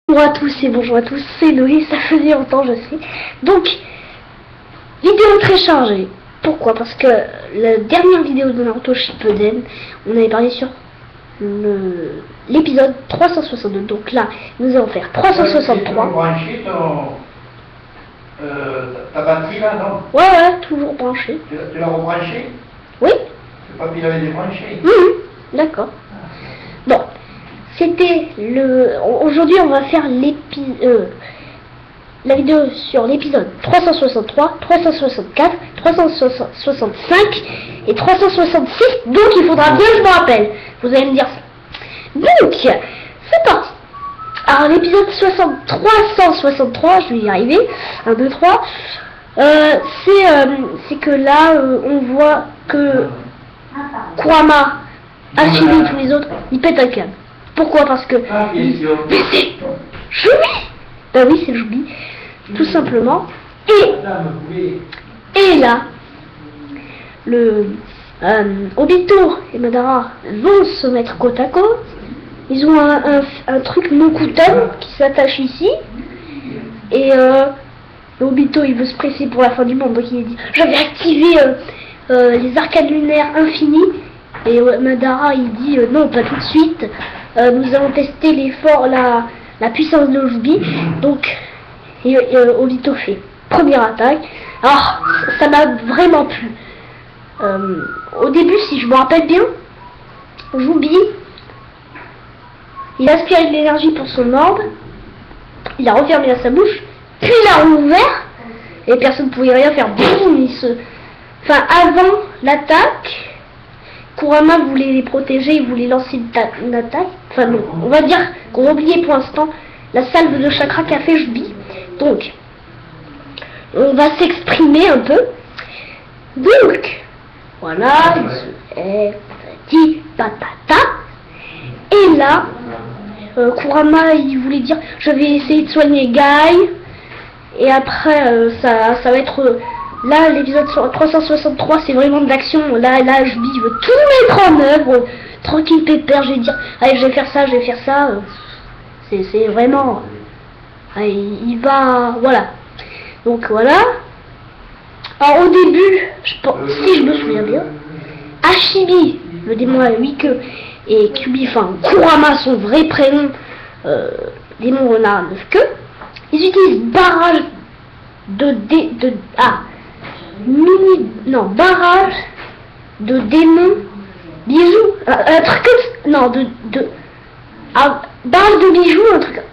Bonjour à tous et bonjour à tous, c'est Loïs, ça faisait longtemps je sais. Donc, vidéo très chargée. Pourquoi? Parce que la dernière vidéo de Naruto Shippuden, on avait parlé sur l'épisode 362. Donc là, nous allons faire 363. Ta batterie là, non? Ouais, toujours branché. Tu l'as rebranché? Oui. Le papier l'avait débranché. D'accord. Bon. C'était Aujourd'hui, on va faire la vidéo sur l'épisode 363, 364, 365 et 366. Donc, il faudra bien que je me rappelle. Vous allez me dire ça. Donc, c'est parti. Alors, l'épisode 363, je vais y arriver. 1, 2, 3. C'est que là, on voit que Kurama, Hashimi et tous les autres, ils pètent un câble. Pourquoi? Parce que... Mais c'est Joubi. Bah oui, c'est Joubi. Tout simplement. Et là, Obito et Madara vont se mettre côte à côte. Ils ont un truc Mokutan qui s'attache ici. Et Obito, il veut se presser pour la fin du monde. Donc il dit, je vais activer les arcades lunaires infinis. Et Madara, il dit, non, pas tout de suite. Nous allons tester la puissance de Joubi. Donc, Obito fait première attaque. Alors, ça m'a vraiment plu. Au début, si je me rappelle bien, Joubi, il a aspiré de l'énergie pour son orbe. Il a refermé sa bouche. Puis il a rouvert. Et personne ne pouvait rien faire. Boum, Enfin, avant l'attaque... Kurama voulait les protéger, il voulait lancer une attaque. Enfin non, on va dire qu'on a oublié pour l'instant la salve de chakra qu'a fait Joubi. Donc, on va s'exprimer un peu. Donc, voilà, petit patata. Et là, Kurama, il voulait dire, je vais essayer de soigner Guy. Et après, ça va être... Là, l'épisode 363, c'est vraiment de l'action. Là, Joubi, je veux tout mettre en œuvre. Tranquille, pépère, je vais dire, allez, je vais faire ça. C'est vraiment... Allez, il va... Voilà. Donc, voilà. Alors, au début, si je me souviens bien, Hashimi, le démon à 8 queues, et Kyubi, enfin, Kurama, son vrai prénom, démon renard à 9 queues, ils utilisent barrage barrage de démons bijoux, un truc comme non barrage de bijoux,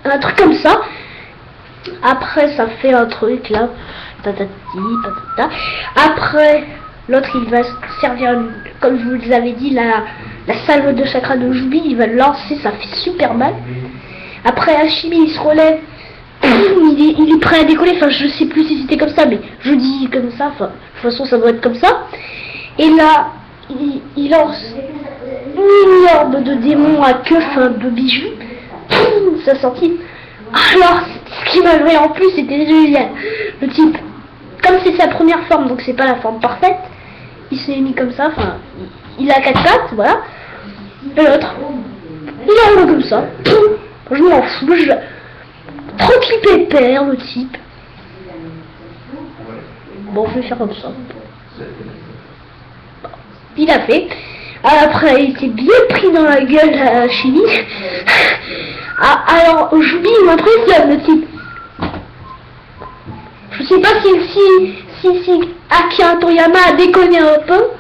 un truc comme ça. Après ça fait un truc là, patati patata. Après l'autre il va servir, comme je vous avais dit, la salve de chakra de Joubi, il va lancer, ça fait super mal. Après Hashimi il se relève. Il est prêt à décoller, enfin je sais plus si c'était comme ça, mais je dis comme ça, enfin de toute façon ça doit être comme ça. Et là, il lance une orbe de démons à queue, enfin de bijoux, ça sortit. Alors, ce qui m'a joué en plus, c'était génial. Le type, comme c'est sa première forme, donc c'est pas la forme parfaite, il s'est mis comme ça, enfin, il a 4 pattes, voilà. Et l'autre, il a comme ça, je m'en fous, tranquille pépère, le type. Bon, je vais faire comme ça. Il a fait. Après, il était bien pris dans la gueule à Chili. Alors, Joubi, il m'impressionne, le type. Je sais pas si Akira Toriyama a déconné un peu.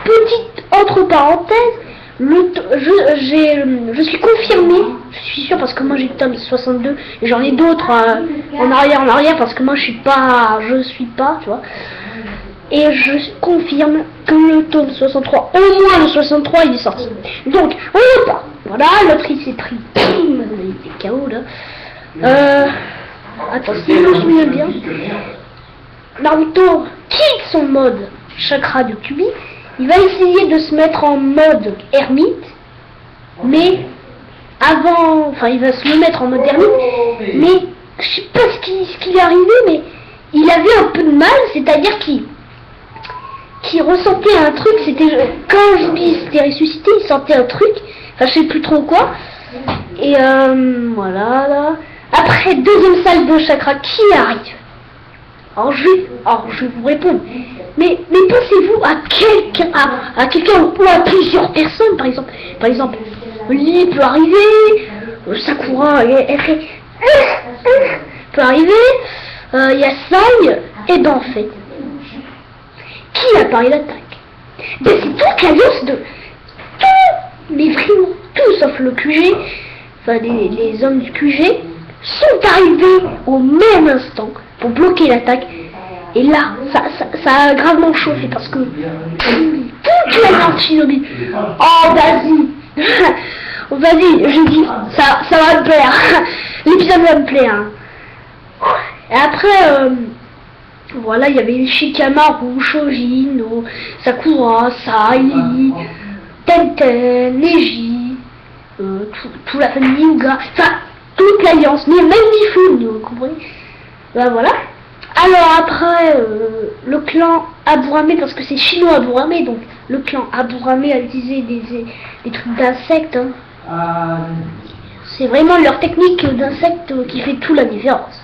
Petite entre parenthèses. Je suis confirmé, je suis sûr parce que moi j'ai le tome 62 et j'en ai d'autres en arrière parce que moi je suis pas, tu vois. Et je confirme que le tome 63, au moins le 63 il est sorti. Donc, on repart. Voilà, l'autre il s'est pris. Il était KO là. Attends, si je me souviens bien, Naruto quitte son mode chakra de Kyubi. Il va essayer de se mettre en mode ermite, mais avant, enfin il va se le mettre en mode ermite, mais je sais pas ce qui lui est arrivé, mais il avait un peu de mal, c'est-à-dire qu'il ressentait un truc, c'était quand Joubi s'était ressuscité, il sentait un truc, enfin je sais plus trop quoi, Et voilà. Là. Après, deuxième salle de chakra, qui arrive? Alors je vais vous répondre. Mais pensez-vous à quelqu'un, à quelqu'un ou à plusieurs personnes, par exemple, Lee peut arriver, Sakura, elle fait, peut arriver, il y a Sai, et ben en fait, qui a parlé d'attaque? Ben c'est toute l'alliance de tout, mais vraiment tout sauf le QG, enfin les hommes du QG, sont arrivés au même instant pour bloquer l'attaque. Et là, ça a gravement chauffé parce que toute l'alliance Shinobi. Oh vas-y, vas-y, je dis, ça va me plaire. L'épisode va me plaire. Et après, voilà, il y avait Shikamaru, Shojin, Sakura, Sai, Tenten, Neji, toute la famille Hyuga, enfin toute l'alliance, mais même Mifune, vous comprenez? Ben voilà. Alors après, le clan Aburame, parce que c'est Shino-Aburame, donc le clan Aburame a utilisé des trucs d'insectes. Hein. C'est vraiment leur technique d'insectes qui fait toute la différence.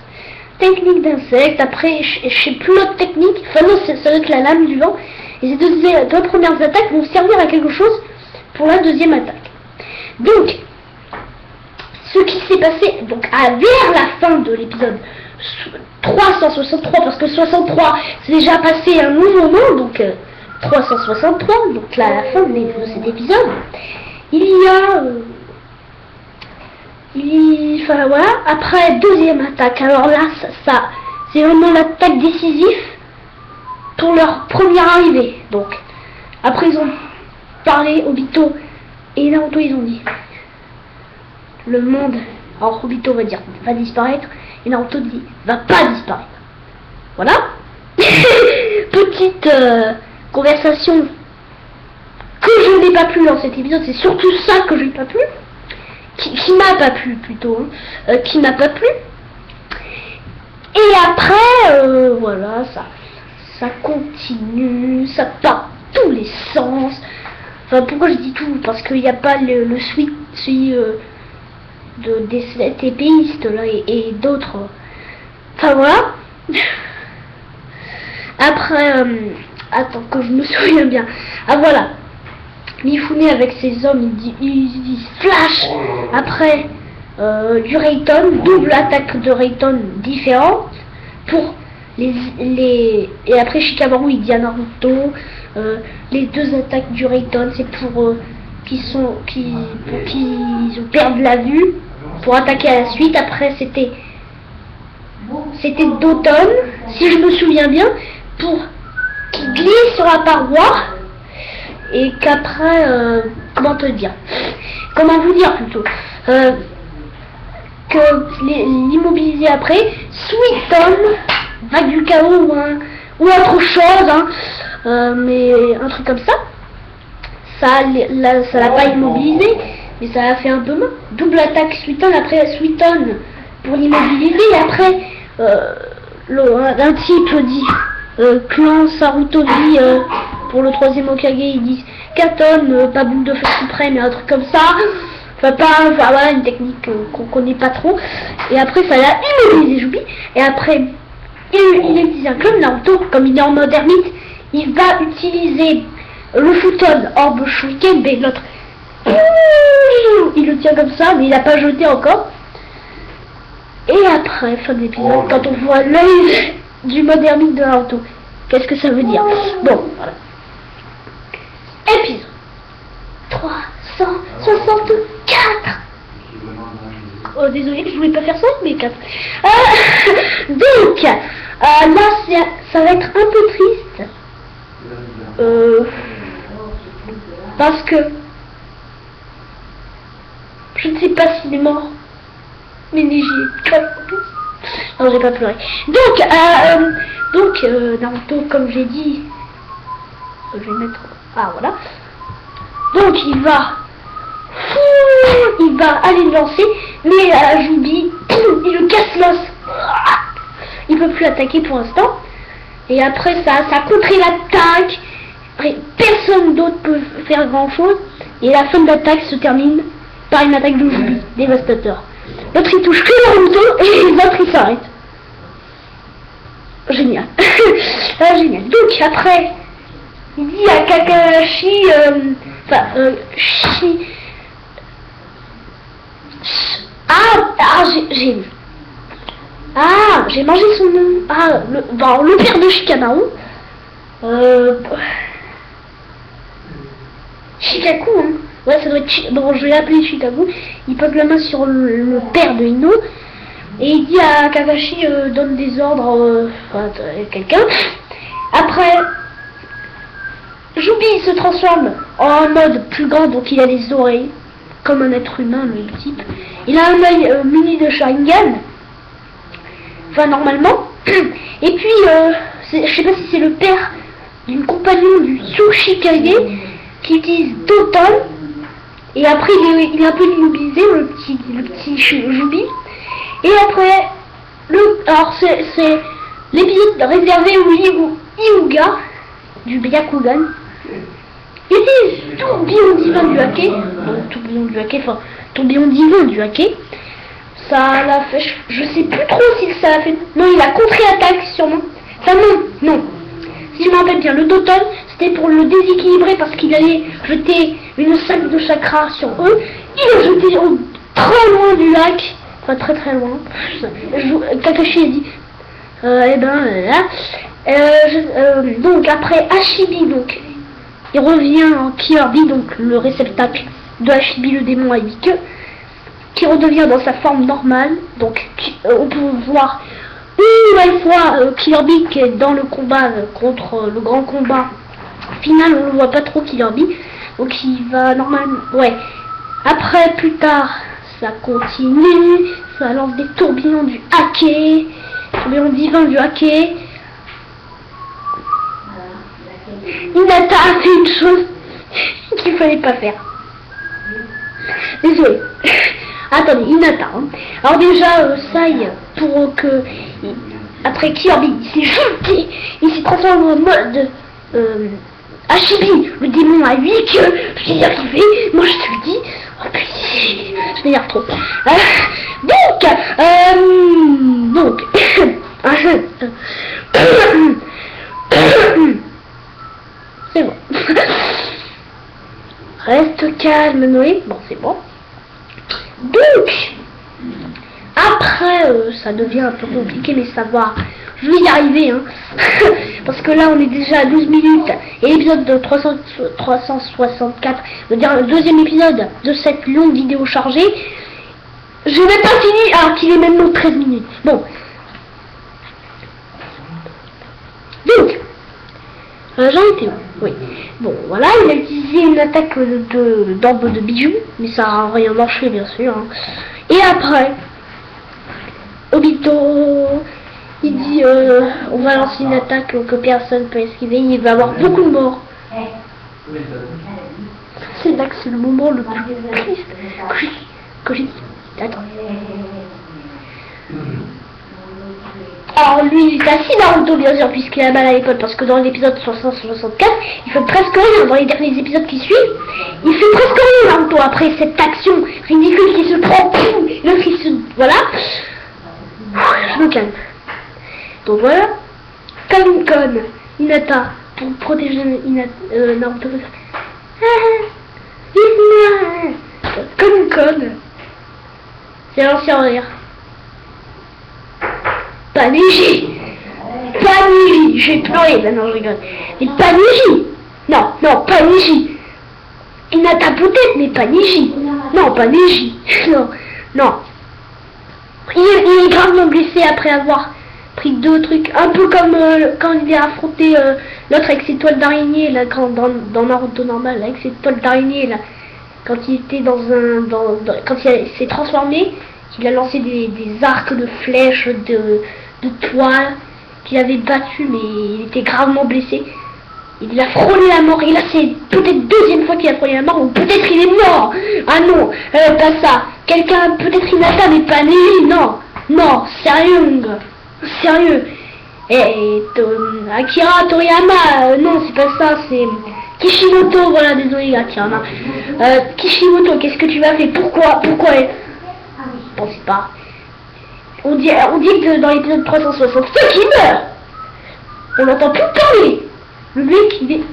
Technique d'insectes, après je sais plus l'autre technique, enfin non, ça doit être la lame du vent. Et ces deux premières attaques vont servir à quelque chose pour la deuxième attaque. Donc, ce qui s'est passé donc vers la fin de l'épisode 363, parce que 63 c'est déjà passé un long moment, donc 363, donc là à la fin de cet épisode, il y a enfin voilà, après deuxième attaque, alors là ça c'est vraiment l'attaque décisive pour leur première arrivée. Donc après ils ont parlé, Obito et Naruto, ils ont dit le monde, alors Obito va dire va disparaître et Naruto dit va pas disparaître. Voilà. Petite conversation que je n'ai pas plu dans cet épisode, c'est surtout ça que je n'ai pas plu, qui m'a pas plu plutôt, qui m'a pas plu. Et après, voilà, ça continue, ça part tous les sens. Enfin, pourquoi je dis tout? Parce qu'il n'y a pas le celui des 7 épéistes là et d'autres. Enfin voilà. Après, attends que je me souviens bien. Ah voilà. Mifune avec ses hommes, ils disent flash. Après, du Reiton, double attaque de Reiton différente pour et après Shikamaru il dit à Naruto les deux attaques du Reiton c'est pour qu'ils perdent la vue pour attaquer à la suite. Après c'était d'automne si je me souviens bien, pour qu'ils glissent sur la paroi et qu'après comment vous dire plutôt que l'immobiliser après. Suiton, vague du chaos ou autre chose, hein, mais un truc comme ça. Ça l'a pas immobilisé, mais ça a fait un peu mal. Double attaque Suiton, après Suiton pour l'immobiliser, et après un type dit clan Sarutobi pour le troisième Hokage, ils disent Katon, pas boule de feu suprême et un truc comme ça. Enfin, voilà, une technique qu'on connaît pas trop. Et après, ça l'a immobilisé, j'oublie. Et après, il utilise un clone Naruto, comme il est en mode ermite, il va utiliser le Futon Orbe Shuriken, mais l'autre, il le tient comme ça, mais il n'a pas jeté encore. Et après, fin de l'épisode, quand on voit l'œil du mode ermite de Naruto, qu'est-ce que ça veut dire? Bon, voilà. Épisode 364. Oh désolé, je voulais pas faire ça, mais 4. Donc, là, ça va être un peu triste. Parce que je ne sais pas s'il est mort. Mais Neji est très non, j'ai pas pleuré. Donc, Naruto, comme j'ai dit, je vais mettre. Ah voilà. Donc il va aller le lancer, mais j'oublie, il le casse l'os. Il peut plus attaquer pour l'instant. Et après ça a contré l'attaque. Personne d'autre peut faire grand chose. Et la fin de l'attaque se termine par une attaque de Jubi, dévastateur. L'autre il touche que Naruto et l'autre il s'arrête. Génial. Ah, génial. Donc après, il dit à Kakashi, j'ai mangé son nom. Le père de Shikamaru. Shikaku, hein. Ouais, ça doit être... Bon, je vais l'appeler Shikaku. Il pose la main sur le père de Ino. Et il dit à Kakashi, donne des ordres à quelqu'un. Après, Jubi se transforme en mode plus grand, donc il a des oreilles. Comme un être humain, le type. Il a un œil muni de Sharingan. Enfin, normalement. Et puis, je sais pas si c'est le père d'une compagnon du Tsuchikage qui utilise Doton. Et après, il est un peu immobilisé, le petit Jubi. Et après, alors c'est l'épisode réservé au Hyuga du Byakugan. Il utilise tourbillon divin du hake. Tourbillon divin du hake. Ça l'a fait, je sais plus trop si ça l'a fait. Non, il a contre-attaque sûrement. Enfin non. Si je me rappelle bien, le Doton, c'était pour le déséquilibrer parce qu'il allait jeter une salle de chakra sur eux. Il l'a jeté très loin du lac. Enfin très loin. Kakashi a dit donc après Hashibi, donc il revient en Killer Bee, donc le réceptacle de Hashibi, le démon à 8 queues, qui redevient dans sa forme normale. Donc on peut voir une nouvelle fois Killer Bee qui est dans le combat contre le grand combat final. On ne voit pas trop Killer Bee, donc il va normalement, ouais. Après, plus tard, ça continue, ça lance des tourbillons du hake, tourbillons divins du hake. Hinata a fait une chose qu'il fallait pas faire. Désolé. Attendez, Hinata. Hein. Alors déjà, Sai, pour que... Après Kirby, il s'est jeté, il s'est transformé en mode... Hashibi, le démon à 8 queues. Je t'ai arrivé, moi je te le dis. Oh putain, je m'énerve trop. Donc, c'est bon. Reste calme, Noé. Bon, c'est bon. Donc, après, ça devient un peu compliqué, mais ça va. Je vais y arriver, hein. Parce que là, on est déjà à 12 minutes. Et l'épisode de 364, le deuxième épisode de cette longue vidéo chargée, je n'ai pas fini, alors qu'il est maintenant 13 minutes. Bon. Donc, j'en étais où? Oui. Bon, voilà, il a utilisé une attaque d'orbe de bijoux, mais ça n'a rien marché, bien sûr. Hein. Et après, Obito, il dit, on va lancer une attaque que personne ne peut esquiver, il va y avoir beaucoup de morts. C'est là que c'est le moment le plus triste que j'ai dit. Attends. Alors lui, il est assis Naruto, bien sûr, puisqu'il a mal à l'épaule, parce que dans l'épisode 364, il fait presque rien. Dans les derniers épisodes qui suivent, il fait presque rien, Naruto, après cette action ridicule qui se prend, l'autre qui se... Voilà. Je me calme. Donc voilà. Comme une conne, Hinata, pour protéger Naruto. Comme une conne. C'est l'ancien rire. Pas Neji, j'ai pleuré, maintenant je rigole. Mais pas Neji. Non, pas Neji. Hinata peut-être, mais pas Neji. Non, pas Neji. Non. Il est gravement blessé après avoir pris 2 trucs. Un peu comme quand il a affronté l'autre avec ses toiles d'araignée, là, dans Naruto normal, là, avec ses toiles d'araignée, là. Quand il était quand il s'est transformé, qu'il a lancé des arcs de flèches, de toiles, qu'il avait battu, mais il était gravement blessé. Il a frôlé la mort, et là c'est peut-être deuxième fois qu'il a frôlé la mort, ou peut-être il est mort. Ah non, pas ça. Quelqu'un, peut-être Hinata, mais pas Neji, non, sérieux. Et Akira Toriyama, non, c'est pas ça, c'est Kishimoto, voilà, désolé, là, tiens, là. Kishimoto, qu'est-ce que tu as fait? Pourquoi Pensez pas. On dit que dans l'épisode 365, il meurt. On n'entend plus parler. Le mec, il est...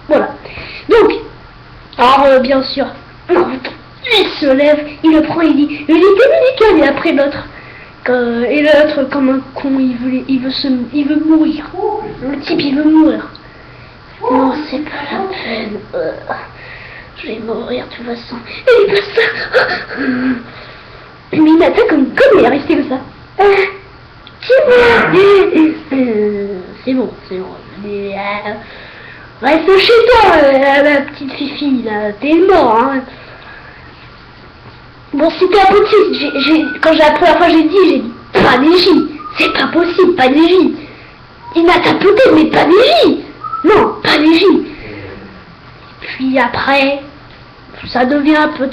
Voilà. Donc, alors, bien sûr, il se lève, il le prend, il dit, il était médical, et après l'autre, et l'autre, comme un con, il veut mourir. Le type, il veut mourir. Non, c'est pas la peine. Je vais mourir de toute façon. Et il passe ça. Mais il m'attaque comme il est resté comme ça. C'est bon. Mais, reste chez toi, la petite fifi, là. T'es mort, hein. Bon, c'était impossible. Quand la première fois j'ai dit, pas d'égie. C'est pas possible, pas d'égie. Il m'a tapoté, mais pas d'égie. Non, pas d'égie. Puis après, ça devient un peu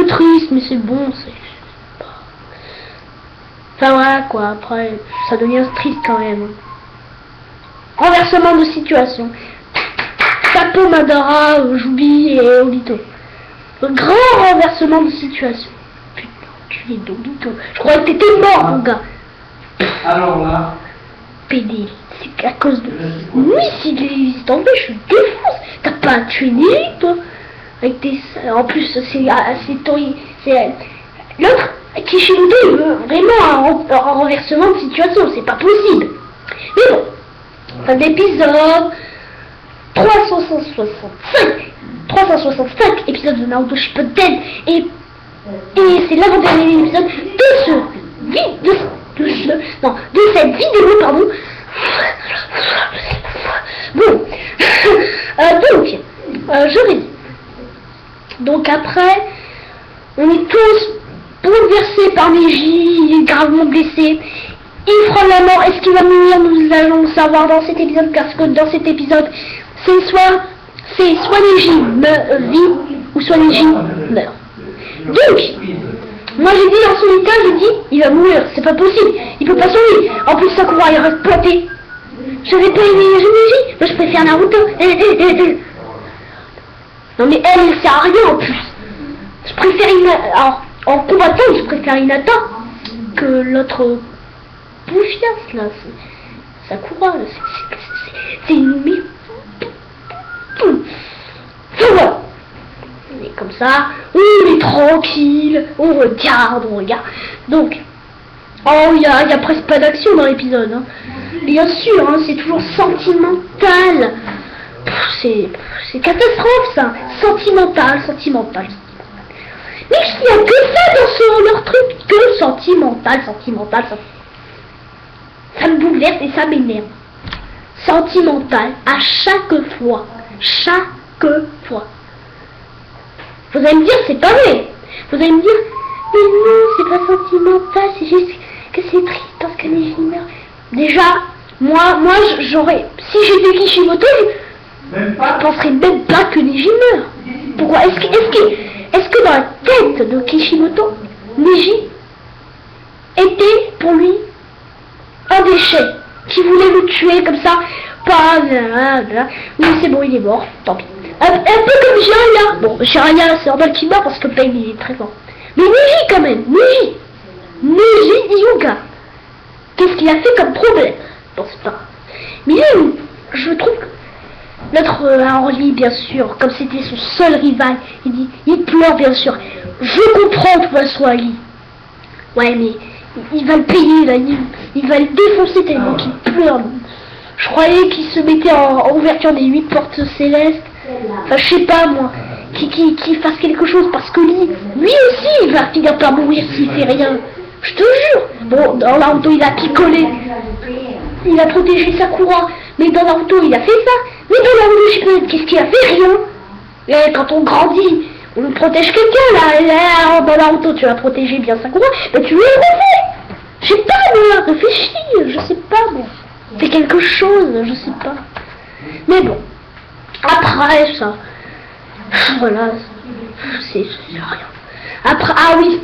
triste, mais c'est bon, Enfin voilà quoi, après, ça devient triste quand même. Renversement de situation. Tapo Madara, Joubi et Obito. Le grand renversement de situation. Putain, tu es d'Obito. Je croyais que t'étais mort, mon gars. Alors là... PD, c'est à cause de... Oui, s'il est tombé, je suis défonce. T'as pas tué Nelly, toi. Avec tes... En plus, c'est l'autre, Kishimoto, il veut vraiment un renversement de situation. C'est pas possible. Mais bon, fin d'épisode 365 épisode de Naruto Shippuden. Et c'est l'avant-dernier épisode de cette vidéo, pardon. Bon, donc, je vais dire. Donc après, on est tous bouleversés par Neji, il est gravement blessé. Il frôle la mort. Est-ce qu'il va mourir? Nous allons le savoir dans cet épisode, parce que dans cet épisode, c'est soit Neji vit, ou soit Neji meurt. Donc, moi j'ai dit dans son état, il va mourir, c'est pas possible, il peut pas sauver. En plus Sakura il reste planté. Je vais pas aimer Neji, moi je préfère Naruto. Non mais elle sert à rien en plus. Je préfère alors, en combattant, je préfère Hinata que l'autre boufiasse là. Sakura, c'est une... Voilà. On est comme ça, on est tranquille, on regarde. Donc, il y a presque pas d'action dans l'épisode. Hein. Bien sûr, hein, c'est toujours sentimental. C'est catastrophe ça. Sentimental. Mais il n'y a que ça dans leur truc, que sentimental. Ça me bouleverse et ça m'énerve. Sentimental à chaque fois. Vous allez me dire, c'est pas vrai. Vous allez me dire, mais non, c'est pas sentimental, c'est juste que c'est triste parce que Neji meurt. Déjà, moi j'aurais, si j'étais Kishimoto, je penserais même pas que Neji meurt. Pourquoi? Est-ce que dans la tête de Kishimoto, Neji était pour lui un déchet qui voulait le tuer comme ça? Pas... Oui, c'est bon, il est mort, tant pis. Un peu comme Jiraiya. Bon, Jiraiya, c'est normal qu'il meurt parce que Pain, il est très fort. Mais Neji, quand même, Neji Hyuga. Qu'est-ce qu'il a fait comme problème? Bon, c'est pas grave. Mais je trouve que l'autre Henri, bien sûr, comme c'était son seul rival, il pleure, bien sûr. Je comprends de toute façon, Ali. Ouais, mais il va le payer, là, il va le défoncer tellement qu'il pleure. Je croyais qu'il se mettait en ouverture des 8 portes célestes. Enfin, je sais pas moi, qui fasse quelque chose parce que lui aussi il va finir par mourir s'il fait rien. Je te jure. Bon, dans Naruto il a picolé, il a protégé Sakura, mais dans Naruto il a fait ça. Mais dans Naruto Shippuden, qu'est-ce qu'il a fait? Rien. Et quand on grandit, on protège quelqu'un là. Dans Naruto tu as protégé bien Sakura, mais tu lui as refait. Je sais pas moi, réfléchis, je sais pas moi. C'est quelque chose, je sais pas. Mais bon. Après ça, voilà, c'est rien. Après, ah oui,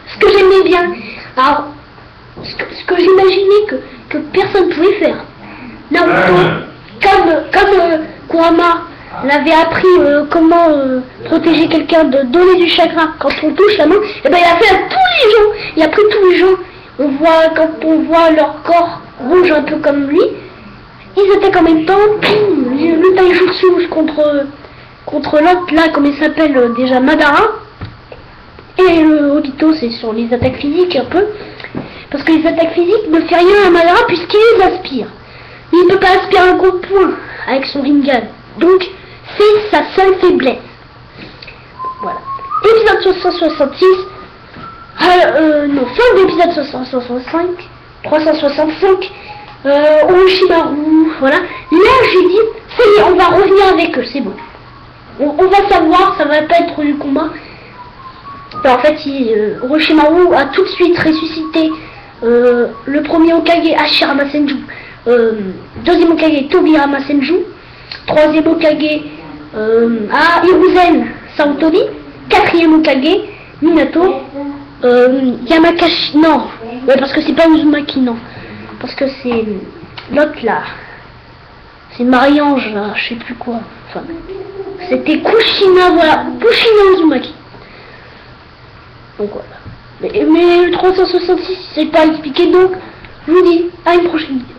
ce que j'aimais bien, alors, ce que j'imaginais que personne pouvait faire. Naruto, comme Kurama l'avait appris comment protéger quelqu'un de donner du chakra quand on touche la main, et ben il a fait à tous les gens. Et après tous les gens, quand on voit leur corps rouge un peu comme lui, ils attaquent en même temps. Le taijutsu contre l'autre là, comme il s'appelle déjà Madara. Et le Obito, c'est sur les attaques physiques un peu. Parce que les attaques physiques ne font rien à Madara puisqu'il les aspire. Il ne peut pas aspirer un gros point avec son Rinnegan. Donc, c'est sa seule faiblesse. Voilà. Épisode 366. Non, fin d'épisode 365. Orochimaru. Voilà. Là, j'ai dit, ça y est, on va revenir avec eux, c'est bon. On va savoir, ça va pas être du combat. Alors, en fait, Orochimaru a tout de suite ressuscité le premier Hokage Hashirama Senju, deuxième Hokage Tobirama Senju, troisième Hokage Hiruzen Sarutobi, quatrième Hokage Minato, Yamakashi, non, ouais, parce que c'est pas Uzumaki, non, parce que c'est l'autre là, c'est Marie-Ange, là, je sais plus quoi, enfin, c'était Kushina, voilà, Kushina Uzumaki. Donc voilà. Mais le 366, c'est pas expliqué, donc je vous dis à une prochaine vidéo.